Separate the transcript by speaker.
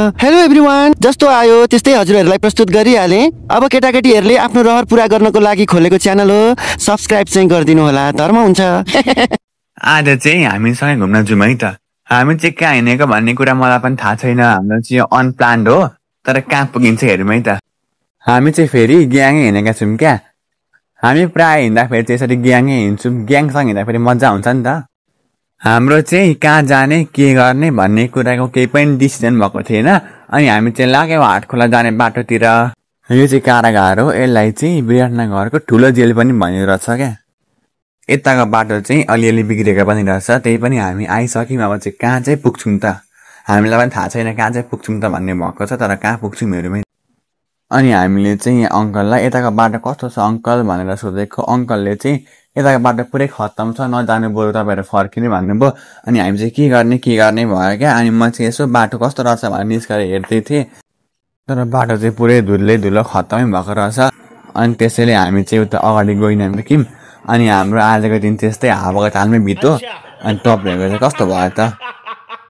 Speaker 1: Hello everyone, जस्तो आयो त्यस्तै हजुरहरूलाई प्रस्तुत गरिहालेँ। अब केटाकेटीहरूले आफ्नो रहर पूरा गर्नको लागि खोलेको च्यानल हो, सब्स्क्राइब चाहिँ गरिदिनु होला, धर्म हुन्छ।
Speaker 2: आज चाहिँ हामीसँगै घुम्न जाउँ है त। हामी चाहिँ कहाँ हिँडेको भन्ने कुरा मलाई पनि थाहा छैन। हाम्रो चाहिँ अनप्लान्ड हो, तर कहाँ पुगिन्छ हेरौँ है त। हामी चाहिँ फेरि ग्याङै हिँडेका छौँ क्या। हामी प्रायः हिँड्दाखेरि त्यसरी ग्याङै हिँड्छौँ। ग्याङसँग हिँड्दाखेरि मजा हुन्छ नि त। हाम्रो चाहिँ कहाँ जाने के गर्ने भन्ने कुराको केही पनि डिसिजन भएको थिएन। अनि हामी चाहिँ लाग्यौँ हाटखोला जाने बाटोतिर। यो चाहिँ कारागार हो, यसलाई चाहिँ विराटनगरको ठुलो जेल पनि भनिँदो रहेछ क्या। यताको बाटो चाहिँ अलिअलि बिग्रेको पनि रहेछ, त्यही पनि हामी आइसक्यौँ। अब चाहिँ कहाँ चाहिँ पुग्छौँ त, हामीलाई पनि थाहा छैन कहाँ चाहिँ पुग्छौँ त भन्ने भएको छ, तर कहाँ पुग्छौँ हेरौँ। अनि हामीले चाहिँ यहाँ अङ्कललाई यताको बाटो कस्तो छ अङ्कल भनेर सोधेको। अङ्कलले चाहिँ यताको बाटो पुरै खत्तम छ, नजानु बरु तपाईँहरू फर्किने भन्नुभयो। अनि हामी चाहिँ के गर्ने भयो क्या। अनि म चाहिँ यसो बाटो कस्तो रहेछ भनेर निस्केर हेर्दै थिएँ, तर बाटो चाहिँ पुरै धुलो खत्तमै भएको रहेछ। अनि त्यसैले हामी चाहिँ उता अगाडि गइनौँ। अनि हाम्रो आजको दिन त्यस्तै हावाको तालमै बित्यो। अनि तपाईँहरूको चाहिँ कस्तो भयो त?